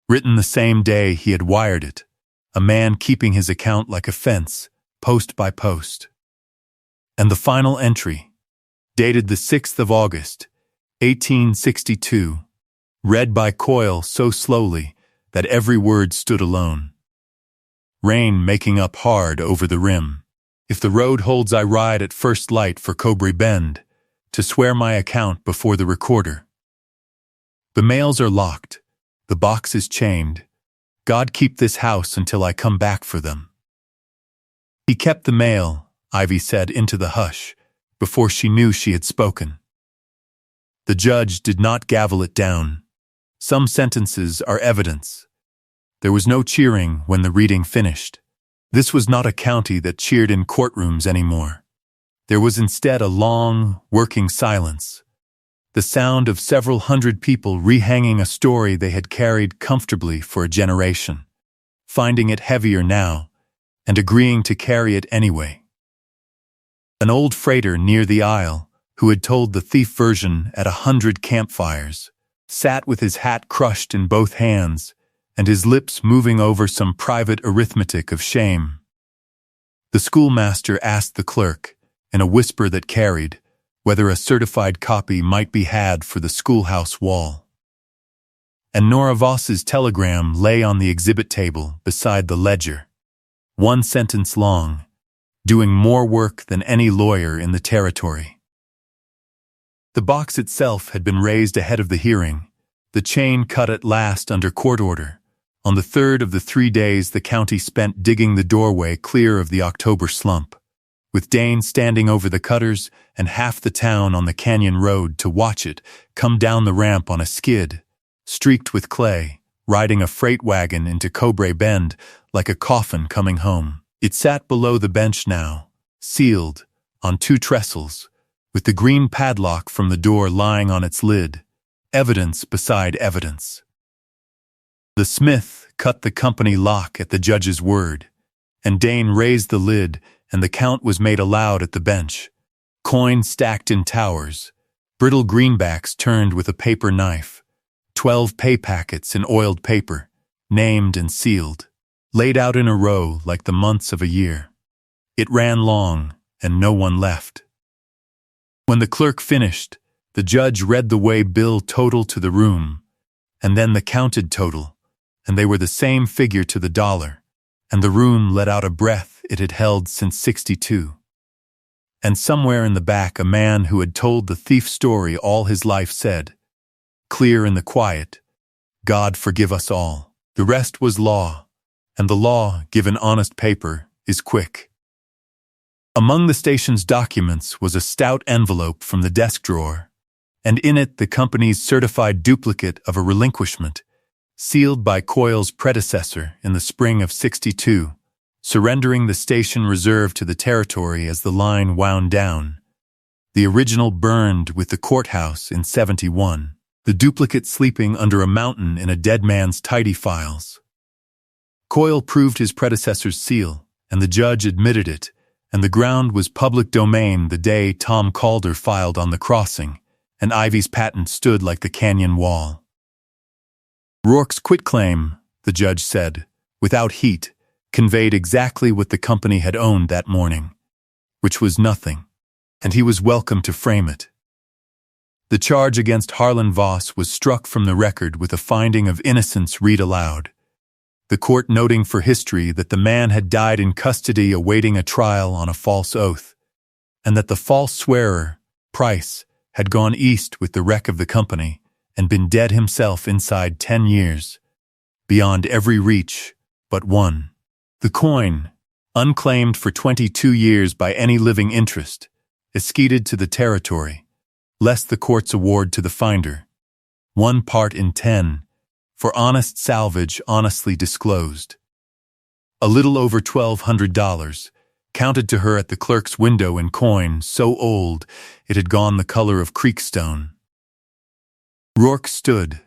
Speaker 1: written the same day he had wired it, a man keeping his account like a fence, post by post. And the final entry, dated the 6th of August, 1862, read by Coyle so slowly that every word stood alone. Rain making up hard over the rim. If the road holds, I ride at first light for Cobray Bend, to swear my account before the recorder. The mails are locked, the box is chained. God keep this house until I come back for them. He kept the mail, Ivy said into the hush, before she knew she had spoken. The judge did not gavel it down. Some sentences are evidence. There was no cheering when the reading finished. This was not a county that cheered in courtrooms anymore. There was instead a long, working silence. The sound of several hundred people rehanging a story they had carried comfortably for a generation, finding it heavier now, and agreeing to carry it anyway. An old freighter near the aisle, who had told the thief version at 100 campfires, sat with his hat crushed in both hands and his lips moving over some private arithmetic of shame. The schoolmaster asked the clerk, in a whisper that carried, whether a certified copy might be had for the schoolhouse wall. And Nora Voss's telegram lay on the exhibit table beside the ledger. One sentence long, doing more work than any lawyer in the territory. The box itself had been raised ahead of the hearing, the chain cut at last under court order, on the third of the 3 days the county spent digging the doorway clear of the October slump, with Dane standing over the cutters and half the town on the canyon road to watch it come down the ramp on a skid, streaked with clay, riding a freight wagon into Cobray Bend like a coffin coming home. It sat below the bench now, sealed, on 2 trestles, with the green padlock from the door lying on its lid, evidence beside evidence. The smith cut the company lock at the judge's word, and Dane raised the lid, and the count was made aloud at the bench. Coin stacked in towers, brittle greenbacks turned with a paper knife, 12 pay packets in oiled paper, named and sealed, laid out in a row like the months of a year. It ran long, and no one left. When the clerk finished, the judge read the weigh bill total to the room, and then the counted total, and they were the same figure to the dollar, and the room let out a breath it had held since '62. And somewhere in the back a man who had told the thief story all his life said, clear in the quiet, God forgive us all. The rest was law, and the law, given honest paper, is quick. Among the station's documents was a stout envelope from the desk drawer, and in it the company's certified duplicate of a relinquishment, sealed by Coyle's predecessor in the spring of '62, surrendering the station reserve to the territory as the line wound down. The original burned with the courthouse in '71, the duplicate sleeping under a mountain in a dead man's tidy files. Coyle proved his predecessor's seal, and the judge admitted it, and the ground was public domain the day Tom Calder filed on the crossing, and Ivy's patent stood like the canyon wall. Rourke's quitclaim, the judge said, without heat, conveyed exactly what the company had owned that morning, which was nothing, and he was welcome to frame it. The charge against Harlan Voss was struck from the record with a finding of innocence read aloud, the court noting for history that the man had died in custody awaiting a trial on a false oath, and that the false swearer, Price, had gone east with the wreck of the company and been dead himself inside 10 years, beyond every reach but one. The coin, unclaimed for 22 years by any living interest, escated to the territory, less the court's award to the finder, 1 part in 10, for honest salvage honestly disclosed. A little over $1,200, counted to her at the clerk's window in coin so old it had gone the color of creekstone. Rourke stood,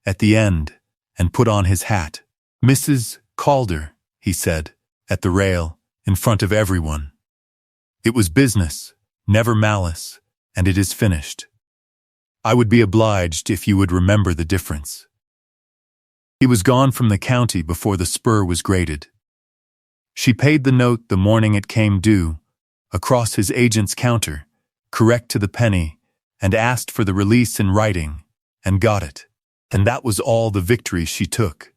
Speaker 1: at the end, and put on his hat. Mrs. Calder, he said, at the rail, in front of everyone. It was business, never malice, and it is finished. I would be obliged if you would remember the difference. He was gone from the county before the spur was graded. She paid the note the morning it came due, across his agent's counter, correct to the penny, and asked for the release in writing, and got it. And that was all the victory she took,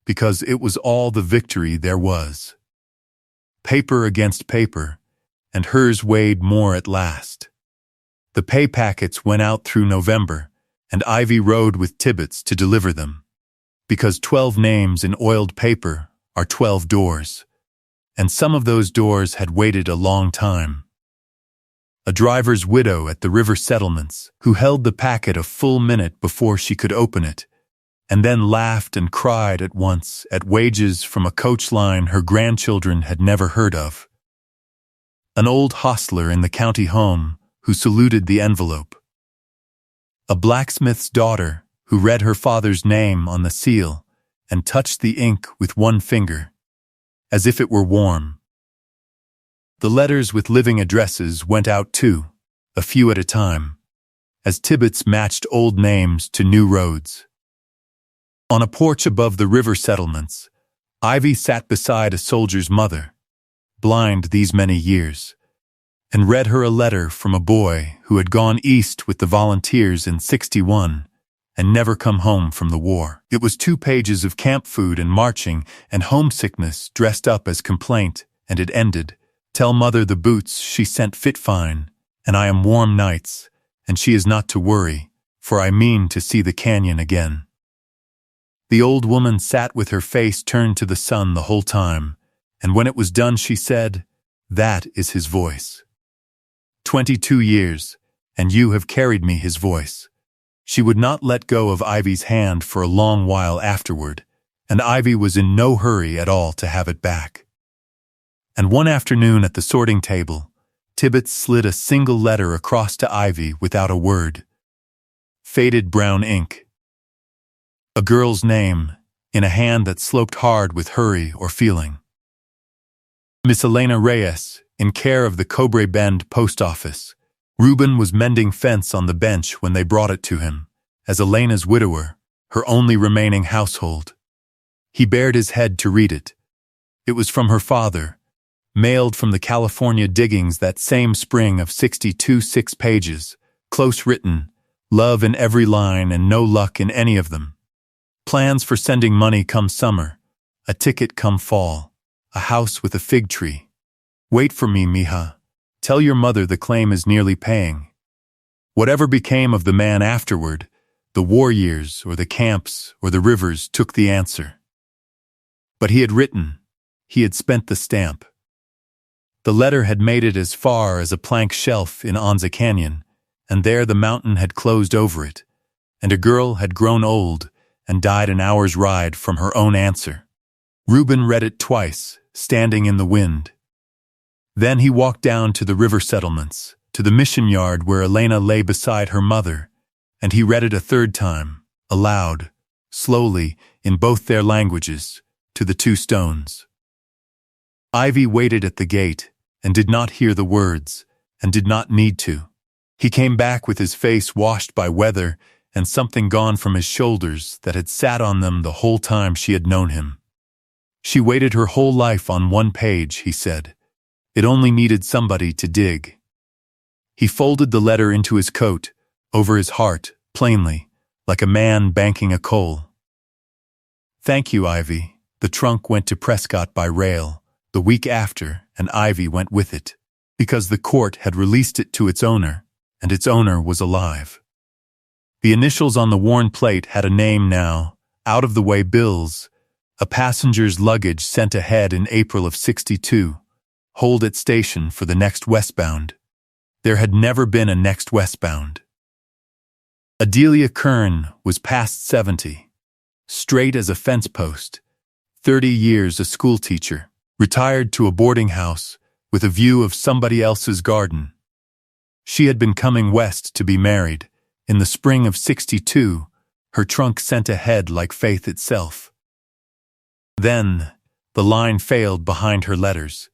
Speaker 1: because it was all the victory there was. Paper against paper, and hers weighed more at last. The pay packets went out through November, and Ivy rode with Tibbets to deliver them, because 12 names in oiled paper are 12 doors, and some of those doors had waited a long time. A driver's widow at the river settlements, who held the packet a full minute before she could open it, and then laughed and cried at once at wages from a coach line her grandchildren had never heard of. An old hostler in the county home who saluted the envelope. A blacksmith's daughter who read her father's name on the seal and touched the ink with one finger, as if it were warm. The letters with living addresses went out too, a few at a time, as Tibbets matched old names to new roads. On a porch above the river settlements, Ivy sat beside a soldier's mother, blind these many years, and read her a letter from a boy who had gone east with the volunteers in '61 and never come home from the war. It was 2 pages of camp food and marching and homesickness dressed up as complaint, and it ended, "Tell mother the boots she sent fit fine, and I am warm nights, and she is not to worry, for I mean to see the canyon again." The old woman sat with her face turned to the sun the whole time, and when it was done she said, "That is his voice. 22 years, and you have carried me his voice." She would not let go of Ivy's hand for a long while afterward, and Ivy was in no hurry at all to have it back. And one afternoon at the sorting table, Tibbets slid a single letter across to Ivy without a word. Faded brown ink. A girl's name, in a hand that sloped hard with hurry or feeling. Miss Elena Reyes, in care of the Cobre Bend post office. Reuben was mending fence on the bench when they brought it to him, as Elena's widower, her only remaining household. He bared his head to read it. It was from her father, mailed from the California diggings that same spring of 62 6 pages, close written, love in every line and no luck in any of them. Plans for sending money come summer, a ticket come fall, a house with a fig tree. Wait for me, mija. Tell your mother the claim is nearly paying. Whatever became of the man afterward, the war years or the camps or the rivers took the answer. But he had written, he had spent the stamp. The letter had made it as far as a plank shelf in Anza Canyon, and there the mountain had closed over it, and a girl had grown old and died an hour's ride from her own answer. Reuben read it twice, standing in the wind. Then he walked down to the river settlements, to the mission yard where Elena lay beside her mother, and he read it a third time, aloud, slowly, in both their languages, to the 2 stones. Ivy waited at the gate, and did not hear the words, and did not need to. He came back with his face washed by weather, and something gone from his shoulders that had sat on them the whole time she had known him. She waited her whole life on 1 page, he said. It only needed somebody to dig. He folded the letter into his coat, over his heart, plainly, like a man banking a coal. Thank you, Ivy. The trunk went to Prescott by rail, the week after, and Ivy went with it, because the court had released it to its owner, and its owner was alive. The initials on the worn plate had a name now, out-of-the-way bills, a passenger's luggage sent ahead in April of '62. Hold at station for the next westbound. There had never been a next westbound. Adelia Kern was past 70, straight as a fence post, 30 years a schoolteacher, retired to a boarding house with a view of somebody else's garden. She had been coming west to be married. In the spring of '62, her trunk sent ahead like faith itself. Then, the line failed behind her letters,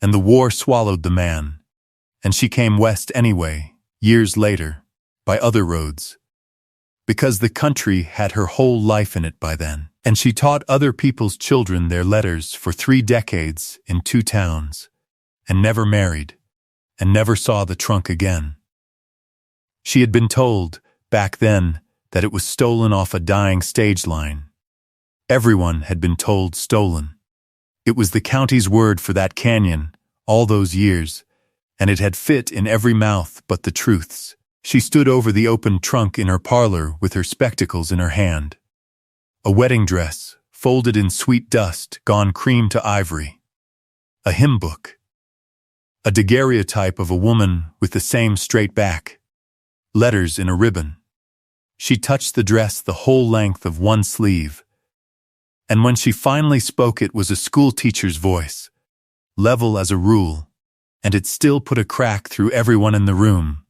Speaker 1: and the war swallowed the man, and she came west anyway, years later, by other roads, because the country had her whole life in it by then. And she taught other people's children their letters for 3 decades in 2 towns, and never married, and never saw the trunk again. She had been told, back then, that it was stolen off a dying stage line. Everyone had been told stolen. It was the county's word for that canyon, all those years, and it had fit in every mouth but the truth's. She stood over the open trunk in her parlor with her spectacles in her hand. A wedding dress, folded in sweet dust, gone cream to ivory. A hymn book. A daguerreotype of a woman with the same straight back. Letters in a ribbon. She touched the dress the whole length of one sleeve. And when she finally spoke, it was a school teacher's voice, level as a rule, and it still put a crack through everyone in the room.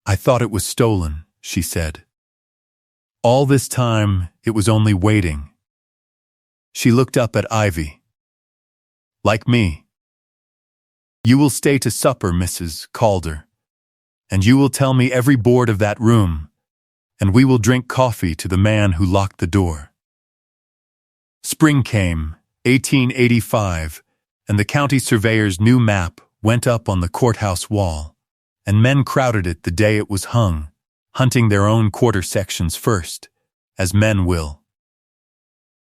Speaker 1: "I thought it was stolen," she said. All this time, it was only waiting. She looked up at Ivy. "Like me. You will stay to supper, Mrs. Calder, and you will tell me every board of that room, and we will drink coffee to the man who locked the door." Spring came, 1885, and the county surveyor's new map went up on the courthouse wall, and men crowded it the day it was hung, hunting their own quarter sections first, as men will.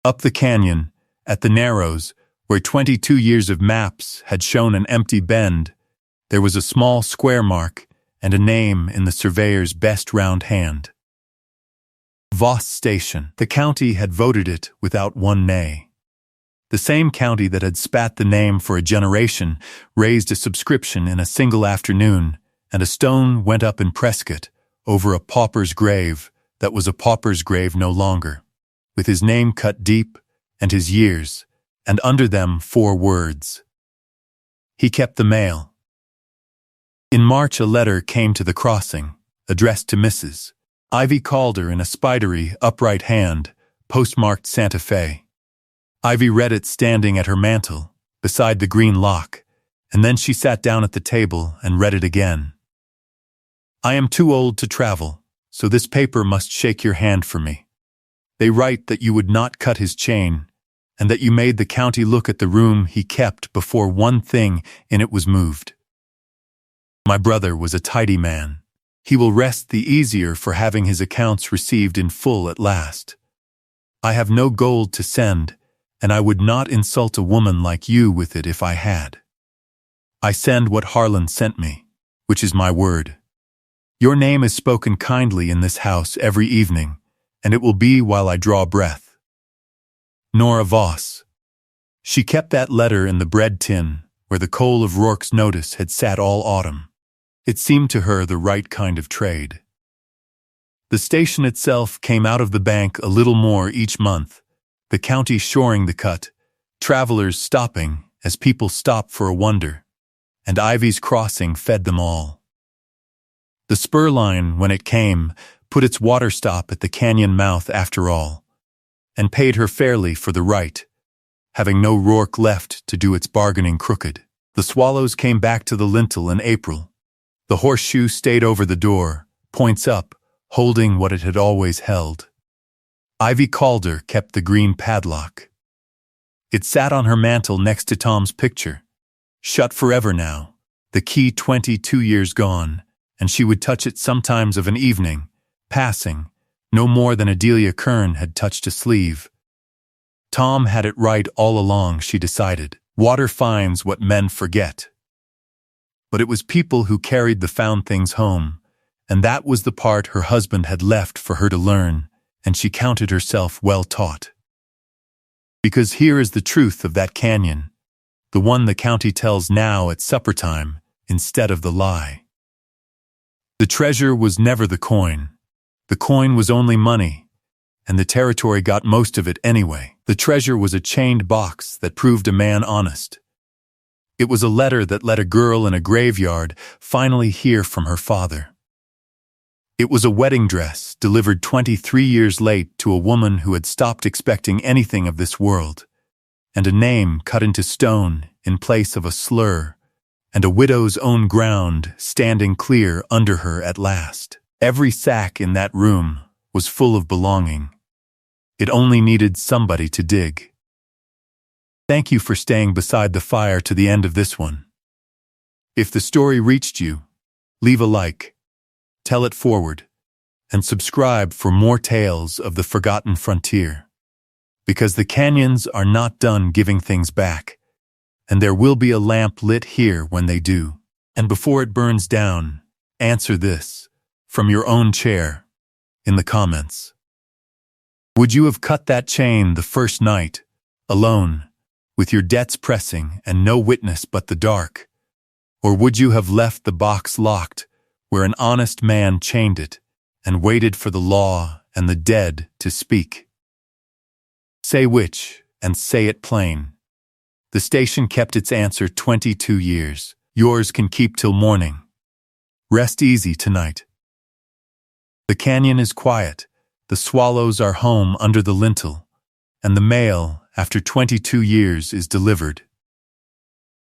Speaker 1: Up the canyon, at the Narrows, where 22 years of maps had shown an empty bend, there was a small square mark and a name in the surveyor's best round hand. Voss Station. The county had voted it without one nay. The same county that had spat the name for a generation raised a subscription in a single afternoon, and a stone went up in Prescott over a pauper's grave that was a pauper's grave no longer, with his name cut deep and his years, and under them 4 words. He kept the mail. In March a letter came to the crossing, addressed to Mrs. Ivy Calder in a spidery, upright hand, postmarked Santa Fe. Ivy read it standing at her mantel, beside the green lock, and then she sat down at the table and read it again. "I am too old to travel, so this paper must shake your hand for me. They write that you would not cut his chain, and that you made the county look at the room he kept before one thing in it was moved. My brother was a tidy man. He will rest the easier for having his accounts received in full at last. I have no gold to send, and I would not insult a woman like you with it if I had. I send what Harlan sent me, which is my word. Your name is spoken kindly in this house every evening, and it will be while I draw breath. Nora Voss." She kept that letter in the bread tin, where the coal of Rourke's notice had sat all autumn. It seemed to her the right kind of trade. The station itself came out of the bank a little more each month, the county shoring the cut, travelers stopping as people stop for a wonder, and Ivy's crossing fed them all. The spur line, when it came, put its water stop at the canyon mouth after all, and paid her fairly for the right, having no Rourke left to do its bargaining crooked. The swallows came back to the lintel in April. The horseshoe stayed over the door, points up, holding what it had always held. Ivy Calder kept the green padlock. It sat on her mantel next to Tom's picture. Shut forever now, the key 22 years gone, and she would touch it sometimes of an evening, passing, no more than Adelia Kern had touched a sleeve. Tom had it right all along, she decided. Water finds what men forget. But it was people who carried the found things home, and that was the part her husband had left for her to learn, and she counted herself well taught. Because here is the truth of that canyon, the one the county tells now at supper time instead of the lie. The treasure was never the coin. The coin was only money, and the territory got most of it anyway. The treasure was a chained box that proved a man honest. It was a letter that let a girl in a graveyard finally hear from her father. It was a wedding dress delivered 23 years late to a woman who had stopped expecting anything of this world, and a name cut into stone in place of a slur, and a widow's own ground standing clear under her at last. Every sack in that room was full of belonging. It only needed somebody to dig. Thank you for staying beside the fire to the end of this one. If the story reached you, leave a like, tell it forward, and subscribe for more tales of the forgotten frontier. Because the canyons are not done giving things back, and there will be a lamp lit here when they do. And before it burns down, answer this, from your own chair, in the comments. Would you have cut that chain the first night, alone, with your debts pressing and no witness but the dark? Or would you have left the box locked, where an honest man chained it, and waited for the law and the dead to speak? Say which, and say it plain. The station kept its answer 22 years. Yours can keep till morning. Rest easy tonight. The canyon is quiet, the swallows are home under the lintel, and the mail, after 22 years, is delivered.